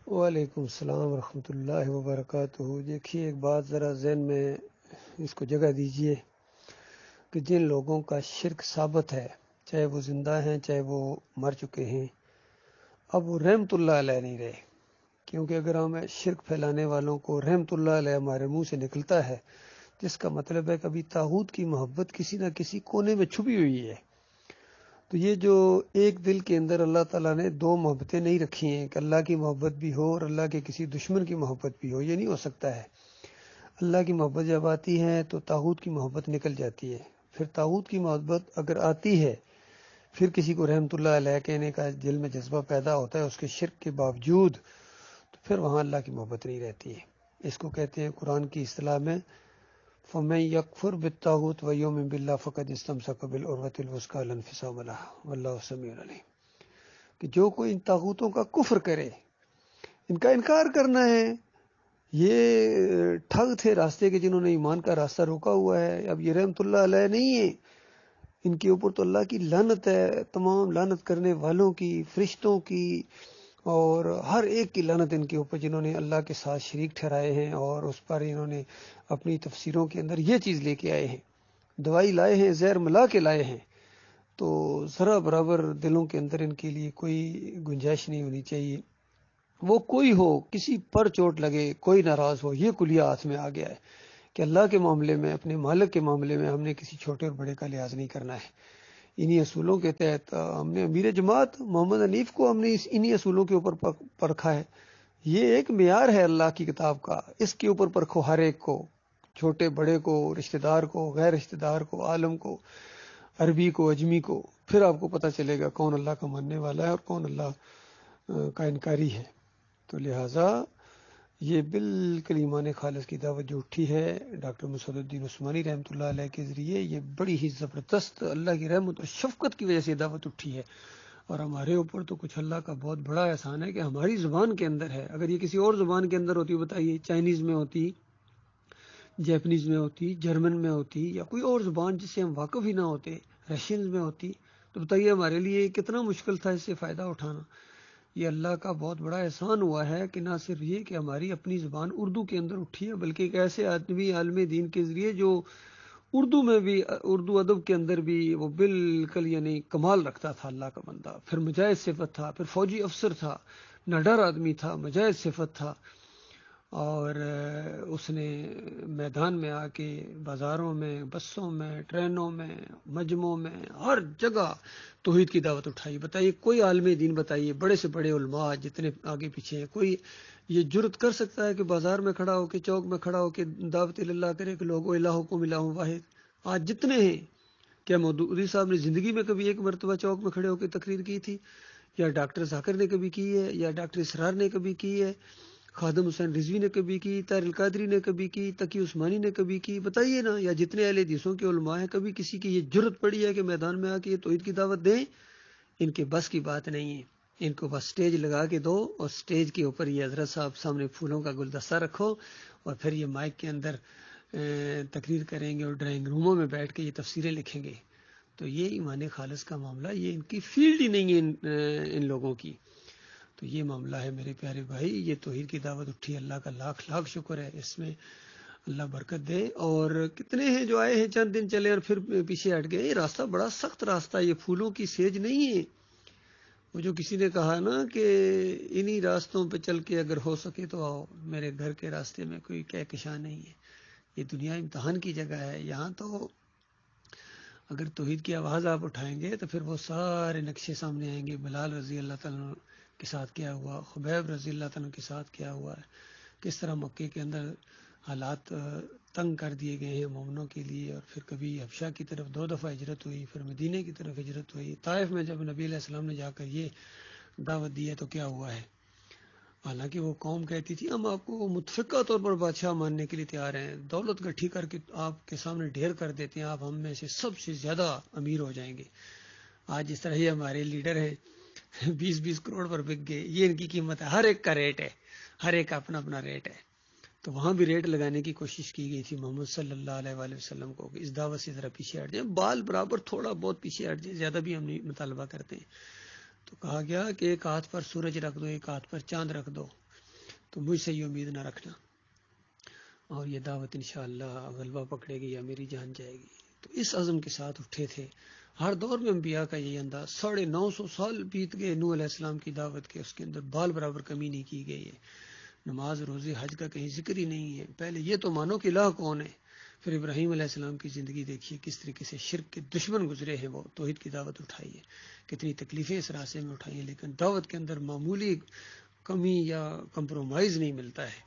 وعلیکم السلام ورحمۃ اللہ وبرکاتہ۔ دیکھیے ایک بات ذرا ذہن میں اس کو جگہ دیجئے کہ جن لوگوں کا شرک ثابت ہے، چاہے وہ زندہ ہیں چاہے وہ مر چکے ہیں، اب وہ رحمت اللہ علیہ نہیں رہے، کیونکہ اگر ہم شرک پھیلانے والوں کو رحمت اللہ علیہ ہمارے منہ سے نکلتا ہے، جس کا مطلب ہے کبھی طاغوت کی محبت کسی نہ کسی کونے میں چھپی ہوئی ہے۔ تو یہ جو ایک دل کے اندر اللہ تعالیٰ نے دو محبتیں نہیں رکھی ہیں کہ اللہ کی محبت بھی ہو اور اللہ کے کسی دشمن کی محبت بھی ہو، یہ نہیں ہو سکتا ہے۔ اللہ کی محبت جب آتی ہے تو طاغوت کی محبت نکل جاتی ہے، پھر طاغوت کی محبت اگر آتی ہے، پھر کسی کو رحمت اللہ علیہ کہنے کا دل میں جذبہ پیدا ہوتا ہے اس کے شرک کے باوجود، تو پھر وہاں اللہ کی محبت نہیں رہتی ہے۔ اس کو کہتے ہیں قرآن کی اصطلاح میں فَمَن يَكْفُرْ بِالطَّاغُوتِ وَيُؤْمِن بِاللَّهِ فَقَدِ اسْتَمْسَكَ بِالْعُرْوَةِ الْوُثْقَىٰ لَا انفصام لَهَا وَاللَّهُ سَمِيعٌ عَلِيمٌ کہ جو کوئی ان طاغوتوں کا کفر کرے، ان کا انکار کرنا ہے، یہ ٹھگ تھے راستے کے جنہوں نے ایمان کا راستہ روکا ہوا ہے، اب یہ رحمت اللہ علیہ نہیں ہے، ان کے اوپر تو اللہ کی لعنت ہے، تمام لعنت کرنے والوں کی، فرشتوں کی اور ہر ایک کی لعنت ان کے اوپر جنہوں نے اللہ کے ساتھ شریک ٹھہرائے ہیں، اور اس پر انہوں نے اپنی تفسیروں کے اندر یہ چیز لے کے آئے ہیں، دوائی لائے ہیں، زہر ملا کے لائے ہیں۔ تو ذرا برابر دلوں کے اندر ان کے لیے کوئی گنجائش نہیں ہونی چاہیے، وہ کوئی ہو، کسی پر چوٹ لگے، کوئی ناراض ہو، یہ کلیہ ہاتھ میں آ گیا ہے کہ اللہ کے معاملے میں، اپنے مالک کے معاملے میں ہم نے کسی چھوٹے اور بڑے کا لحاظ نہیں کرنا ہے۔ انہی اصولوں کے تحت ہم نے امیر جماعت محمد حنیف کو ہم نے انہی اصولوں کے اوپر پرکھا ہے۔ یہ ایک معیار ہے اللہ کی کتاب کا، اس کے اوپر پرکھو ہر ایک کو، چھوٹے بڑے کو، رشتہ دار کو، غیر رشتہ دار کو، عالم کو، عربی کو، اجمی کو، پھر آپ کو پتہ چلے گا کون اللہ کا ماننے والا ہے اور کون اللہ کا انکاری ہے۔ تو لہٰذا یہ بالکل ایمان خالص کی دعوت جو اٹھی ہے ڈاکٹر مسعود الدین عثمانی رحمۃ اللہ علیہ کے ذریعے، یہ بڑی ہی زبردست اللہ کی رحمت اور شفقت کی وجہ سے دعوت اٹھی ہے، اور ہمارے اوپر تو کچھ اللہ کا بہت بڑا احسان ہے کہ ہماری زبان کے اندر ہے۔ اگر یہ کسی اور زبان کے اندر ہوتی، بتائیے چائنیز میں ہوتی، جیپنیز میں ہوتی، جرمن میں ہوتی، یا کوئی اور زبان جس سے ہم واقف ہی نہ ہوتے، رشینز میں ہوتی، تو بتائیے ہمارے لیے کتنا مشکل تھا اس سے فائدہ اٹھانا۔ یہ اللہ کا بہت بڑا احسان ہوا ہے کہ نہ صرف یہ کہ ہماری اپنی زبان اردو کے اندر اٹھی ہے، بلکہ ایک ایسے آدمی عالم دین کے ذریعے جو اردو میں بھی، اردو ادب کے اندر بھی وہ بالکل یعنی کمال رکھتا تھا، اللہ کا بندہ، پھر مجاہد صفت تھا، پھر فوجی افسر تھا، نڈر آدمی تھا، مجاہد صفت تھا، اور اس نے میدان میں آ کے بازاروں میں، بسوں میں، ٹرینوں میں، مجمعوں میں، ہر جگہ توحید کی دعوت اٹھائی۔ بتائیے کوئی عالم دین، بتائیے بڑے سے بڑے علماء جتنے آگے پیچھے ہیں، کوئی یہ جرت کر سکتا ہے کہ بازار میں کھڑا ہو کے، چوک میں کھڑا ہو کے دعوت اللہ کرے کہ لوگو الہکم الہ واحد؟ آج جتنے ہیں، کیا مودودی صاحب نے زندگی میں کبھی ایک مرتبہ چوک میں کھڑے ہو کے تقریر کی تھی؟ یا ڈاکٹر ذاکر نے کبھی کی ہے؟ یا ڈاکٹر اسرار نے کبھی کی ہے؟ خادم حسین رضوی نے کبھی کی؟ طاہر القادری نے کبھی کی؟ تقی عثمانی نے کبھی کی؟ بتائیے نا، یا جتنے اہل حدیثوں کے علماء ہیں، کبھی کسی کی یہ جرت پڑی ہے کہ میدان میں آ کے یہ توحید کی دعوت دیں؟ ان کے بس کی بات نہیں ہے۔ ان کو بس سٹیج لگا کے دو، اور سٹیج کے اوپر یہ حضرت صاحب سامنے پھولوں کا گلدستہ رکھو، اور پھر یہ مائک کے اندر تقریر کریں گے اور ڈرائنگ روموں میں بیٹھ کے یہ تفسیریں لکھیں گے۔ تو یہ ایمان خالص کا معاملہ، یہ ان کی فیلڈ ہی نہیں ہے ان لوگوں کی۔ تو یہ معاملہ ہے میرے پیارے بھائی، یہ توحید کی دعوت اٹھی، اللہ کا لاکھ لاکھ شکر ہے، اس میں اللہ برکت دے۔ اور کتنے ہیں جو آئے ہیں، چند دن چلے اور پھر پیچھے ہٹ گئے۔ یہ راستہ بڑا سخت راستہ، یہ پھولوں کی سیج نہیں ہے۔ وہ جو کسی نے کہا نا کہ انہی راستوں پہ چل کے اگر ہو سکے تو آؤ، میرے گھر کے راستے میں کوئی کہکشاں نہیں ہے۔ یہ دنیا امتحان کی جگہ ہے، یہاں تو اگر توحید کی آواز آپ اٹھائیں گے تو پھر وہ سارے نقشے سامنے آئیں گے۔ بلال رضی اللہ تعالیٰ کے ساتھ کیا ہوا، خبیب رضی اللہ تعالیٰ کے ساتھ کیا ہوا ہے، کس طرح مکے کے اندر حالات تنگ کر دیے گئے ہیں مومنوں کے لیے، اور پھر کبھی حبشہ کی طرف 2 دفعہ ہجرت ہوئی، پھر مدینے کی طرف ہجرت ہوئی، طائف میں جب نبی علیہ السلام نے جا کر یہ دعوت دی ہے تو کیا ہوا ہے۔ حالانکہ وہ قوم کہتی تھی ہم آپ کو متفقہ طور پر بادشاہ ماننے کے لیے تیار ہیں، دولت گٹھی کر کے آپ کے سامنے ڈھیر کر دیتے ہیں، آپ ہم میں سے سب سے زیادہ امیر ہو جائیں گے۔ آج اس طرح ہی ہمارے لیڈر ہیں، 20-20 کروڑ پر بک گئے، یہ ان کی قیمت ہے، ہر ایک کا ریٹ ہے، ہر ایک کا اپنا اپنا ریٹ ہے۔ تو وہاں بھی ریٹ لگانے کی کوشش کی گئی تھی محمد صلی اللہ علیہ وآلہ وسلم کو کہ اس دعوت سے ذرا پیچھے ہٹ جائیں، بال برابر تھوڑا بہت پیچھے ہٹ جائیں، زیادہ بھی ہم نہیں مطالبہ کرتے ہیں۔ تو کہا گیا کہ ایک ہاتھ پر سورج رکھ دو، ایک ہاتھ پر چاند رکھ دو، تو مجھ سے یہ امید نہ رکھنا، اور یہ دعوت انشاءاللہ غلبہ پکڑے گی یا میری جان جائے گی۔ تو اس عزم کے ساتھ اٹھے تھے۔ ہر دور میں انبیاء کا یہی انداز، 950 سال بیت گئے نوح علیہ السلام کی دعوت کے، اس کے اندر بال برابر کمی نہیں کی گئی ہے۔ نماز روزے حج کا کہیں ذکر ہی نہیں ہے۔ پہلے یہ تو مانو کہ الہ کون ہے، پھر ابراہیم علیہ السلام کی زندگی دیکھیے، کس طریقے سے شرک کے دشمن گزرے ہیں، وہ توحید کی دعوت اٹھائی ہے، کتنی تکلیفیں اس راستے میں اٹھائی ہیں، لیکن دعوت کے اندر معمولی کمی یا کمپرومائز نہیں ملتا ہے۔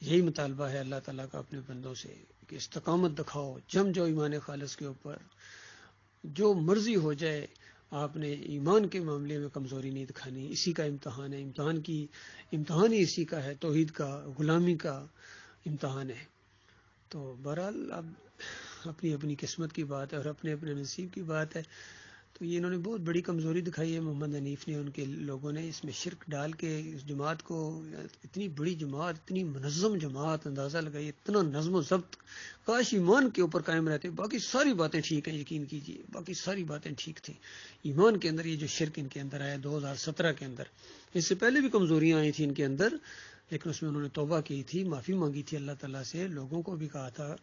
یہی مطالبہ ہے اللہ تعالیٰ کا اپنے بندوں سے کہ استقامت دکھاؤ، جم جاؤ ایمان خالص کے اوپر، جو مرضی ہو جائے آپ نے ایمان کے معاملے میں کمزوری نہیں دکھانی۔ اسی کا امتحان ہے، امتحان ہی اسی کا ہے، توحید کا، غلامی کا امتحان ہے۔ تو بہرحال اب اپنی اپنی قسمت کی بات ہے اور اپنے اپنے نصیب کی بات ہے۔ تو یہ انہوں نے بہت بڑی کمزوری دکھائی ہے، محمد حنیف نے، ان کے لوگوں نے اس میں شرک ڈال کے اس جماعت کو، اتنی بڑی جماعت، اتنی منظم جماعت، اندازہ لگائیے اتنا نظم و ضبط، کاش ایمان کے اوپر قائم رہتے۔ باقی ساری باتیں ٹھیک ہیں، یقین کیجیے باقی ساری باتیں ٹھیک تھیں، ایمان کے اندر یہ جو شرک ان کے اندر آیا 2017 کے اندر، اس سے پہلے بھی کمزوریاں آئی تھیں ان کے اندر، لیکن اس میں انہوں نے توبہ کی تھی، معافی مانگی تھی اللہ تعالیٰ سے، لوگوں کو بھی کہا تھا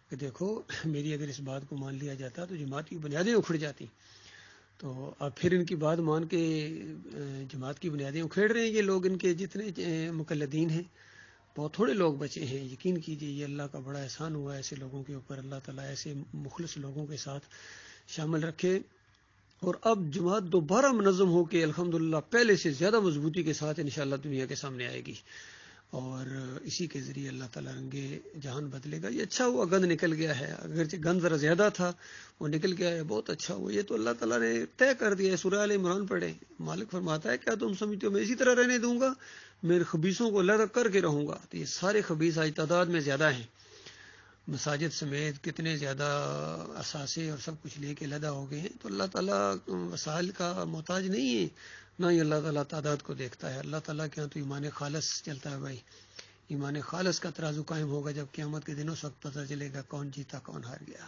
کہ دیکھو میری اگر اس بات کو مان لیا جاتا تو جماعت کی بنیادیں اکھڑ جاتی۔ تو اب پھر ان کی بات مان کے جماعت کی بنیادیں اکھیڑ رہے ہیں یہ لوگ، ان کے جتنے مقلدین ہیں، بہت تھوڑے لوگ بچے ہیں۔ یقین کیجیے یہ اللہ کا بڑا احسان ہوا ہے ایسے لوگوں کے اوپر، اللہ تعالیٰ ایسے مخلص لوگوں کے ساتھ شامل رکھے، اور اب جماعت دوبارہ منظم ہو کے الحمدللہ پہلے سے زیادہ مضبوطی کے ساتھ انشاءاللہ دنیا کے سامنے آئے گی، اور اسی کے ذریعے اللہ تعالیٰ رنگے جہان بدلے گا۔ یہ اچھا ہوا گند نکل گیا ہے، اگرچہ گند ذرا زیادہ تھا وہ نکل گیا ہے، بہت اچھا ہوا، یہ تو اللہ تعالیٰ نے طے کر دیا ہے۔ سورہ آل عمران پڑھے، مالک فرماتا ہے کیا تم سمجھتے ہو میں اسی طرح رہنے دوں گا، میرے خبیثوں کو علیحدہ کر کے رہوں گا۔ تو یہ سارے خبیث آج تعداد میں زیادہ ہیں، مساجد سمیت کتنے زیادہ اثاثے اور سب کچھ لے کے علیحدہ ہو گئے ہیں۔ تو اللہ تعالیٰ وسائل کا محتاج نہیں ہے، نہ ہی اللہ تعالیٰ تعداد کو دیکھتا ہے۔ اللہ تعالیٰ کے ہاں تو ایمان خالص چلتا ہے بھائی، ایمان خالص کا ترازو قائم ہوگا جب قیامت کے دن، اس وقت پتہ چلے گا کون جیتا کون ہار گیا۔